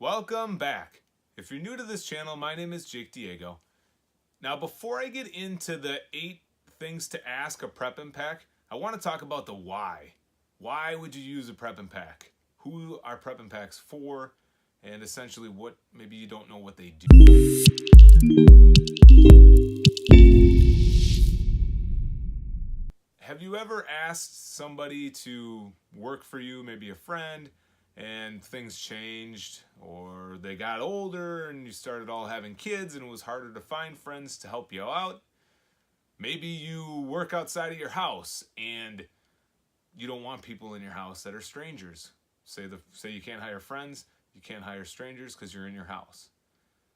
Welcome back. If you're new to this channel, my name is Jake Diego. Now, before I get into the 8 things to ask a prep and pack, I want to talk about the why. Why would you use a prep and pack? Who are prep and packs for? And essentially what maybe you don't know what they do. Have you ever asked somebody to work for you, maybe a friend, and things changed, or they got older and you started all having kids and it was harder to find friends to help you out? Maybe you work outside of your house and you don't want people in your house that are strangers. Say you can't hire friends, you can't hire strangers because you're in your house.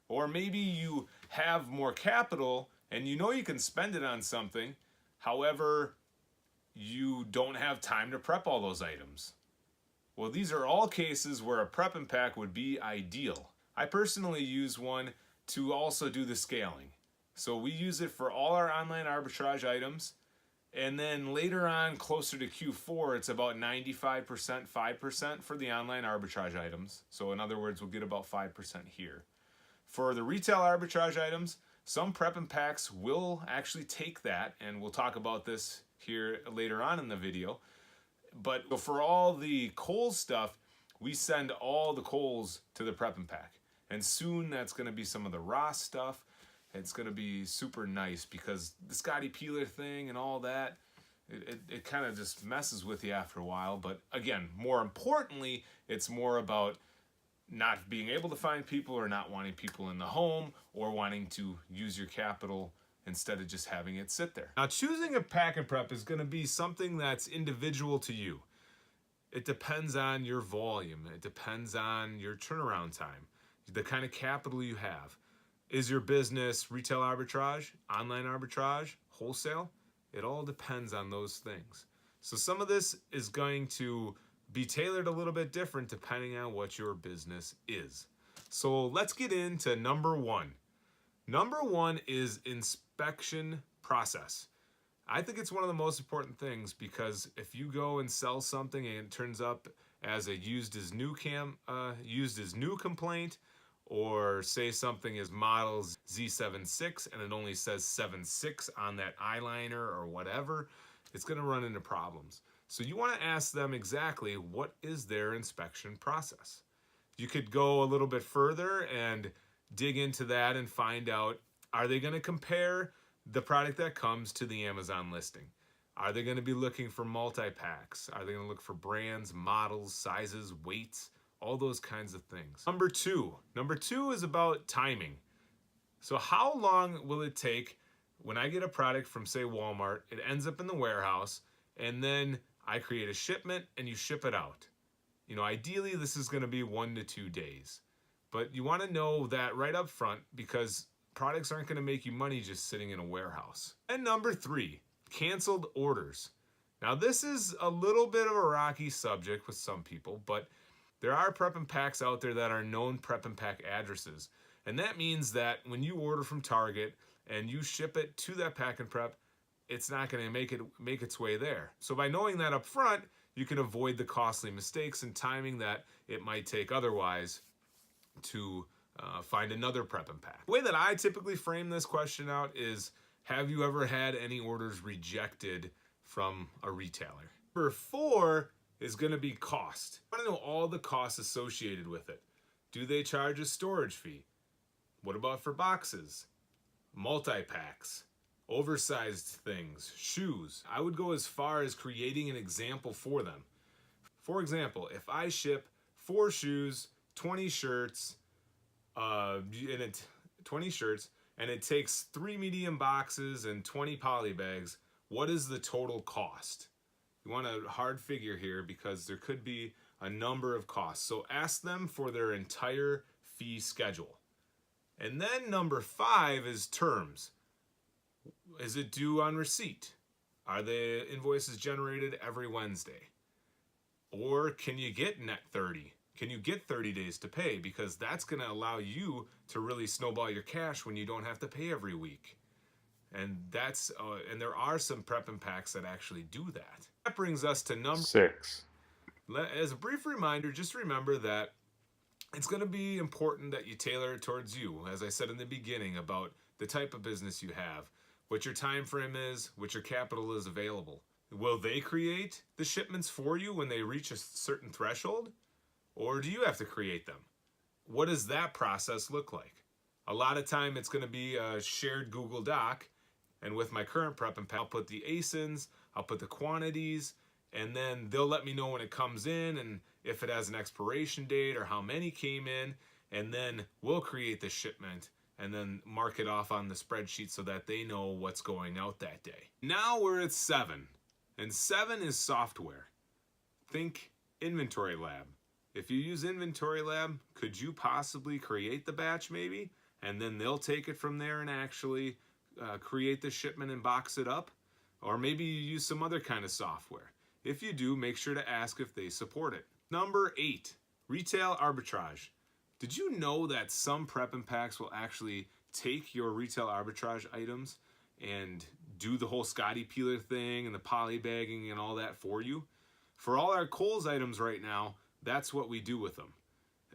Or maybe you have more capital and you know you can spend it on something, however, you don't have time to prep all those items. Well, these are all cases where a prep and pack would be ideal. I personally use one to also do the scaling. So we use it for all our online arbitrage items. And then later on, closer to Q4, it's about 95%, 5% for the online arbitrage items. So in other words, we'll get about 5% here. For the retail arbitrage items, some prep and packs will actually take that, and we'll talk about this here later on in the video. But for all the coal stuff, we send all the coals to the prep and pack. And soon that's going to be some of the raw stuff. It's going to be super nice because the Scotty Peeler thing and all that, it kind of just messes with you after a while. But again, more importantly, it's more about not being able to find people or not wanting people in the home or wanting to use your capital instead of just having it sit there. Now, choosing a pack and prep is going to be something that's individual to you. It depends on your volume. It depends on your turnaround time, the kind of capital you have. Is your business retail arbitrage, online arbitrage, wholesale? It all depends on those things. So some of this is going to be tailored a little bit different depending on what your business is. So let's get into number 1. Number 1 is inspection process. I think it's one of the most important things because if you go and sell something and it turns up as a used as new complaint, or say something is model Z76 and it only says 76 on that eyeliner or whatever, it's going to run into problems. So you want to ask them exactly what is their inspection process. You could go a little bit further and dig into that and find out, are they going to compare the product that comes to the Amazon listing? Are they going to be looking for multi-packs? Are they going to look for brands, models, sizes, weights, all those kinds of things? Number two is about timing. So how long will it take when I get a product from, say, Walmart, it ends up in the warehouse, and then I create a shipment and you ship it out? You know, ideally this is going to be 1 to 2 days. But you want to know that right up front because products aren't going to make you money just sitting in a warehouse. And number 3, canceled orders. Now this is a little bit of a rocky subject with some people, but there are prep and packs out there that are known prep and pack addresses. And that means that when you order from Target and you ship it to that pack and prep, it's not going to make its way there. So by knowing that up front, you can avoid the costly mistakes and timing that it might take otherwise to find another prep and pack. The way that I typically frame this question out is, have you ever had any orders rejected from a retailer? Number 4 is going to be cost. I want to know all the costs associated with it. Do they charge a storage fee? What about for boxes, multi-packs, oversized things, shoes? I would go as far as creating an example for them. For example, if I ship 4 shoes, 20 shirts, and it takes 3 medium boxes and 20 poly bags, what is the total cost? You want a hard figure here because there could be a number of costs. So ask them for their entire fee schedule. And then number 5 is terms. Is it due on receipt? Are the invoices generated every Wednesday? Or can you get net 30? Can you get 30 days to pay? Because that's going to allow you to really snowball your cash when you don't have to pay every week. And there are some prep and packs that actually do that. That brings us to number 6. As a brief reminder, just remember that It's going to be important that you tailor it towards you, as I said in the beginning, about the type of business you have, what your time frame is, what your capital is available. Will they create the shipments for you when they reach a certain threshold? Or do you have to create them? What does that process look like? A lot of time it's going to be a shared Google Doc, and with my current prep and pack, I'll put the ASINs, I'll put the quantities, and then they'll let me know when it comes in and if it has an expiration date or how many came in, and then we'll create the shipment and then mark it off on the spreadsheet so that they know what's going out that day. Now we're at 7, and 7 is software. Think Inventory Lab. If you use Inventory Lab, could you possibly create the batch maybe? And then they'll take it from there and actually create the shipment and box it up? Or maybe you use some other kind of software. If you do, make sure to ask if they support it. Number 8, retail arbitrage. Did you know that some prep and packs will actually take your retail arbitrage items and do the whole Scotty peeler thing and the poly bagging and all that for you? For all our Kohl's items right now, that's what we do with them.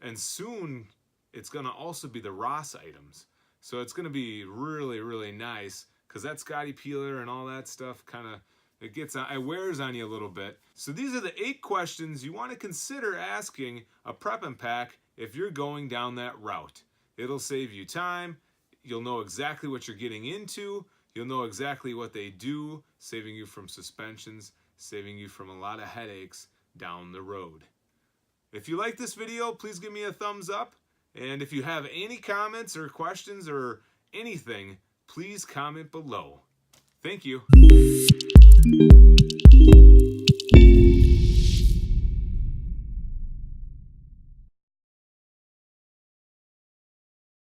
And soon, it's going to also be the Ross items. So it's going to be really, really nice because that Scotty peeler and all that stuff kind of, it wears on you a little bit. So these are the 8 questions you want to consider asking a prep and pack if you're going down that route. It'll save you time. You'll know exactly what you're getting into. You'll know exactly what they do, saving you from suspensions, saving you from a lot of headaches down the road. If you like this video, please give me a thumbs up. And if you have any comments or questions or anything, please comment below. Thank you.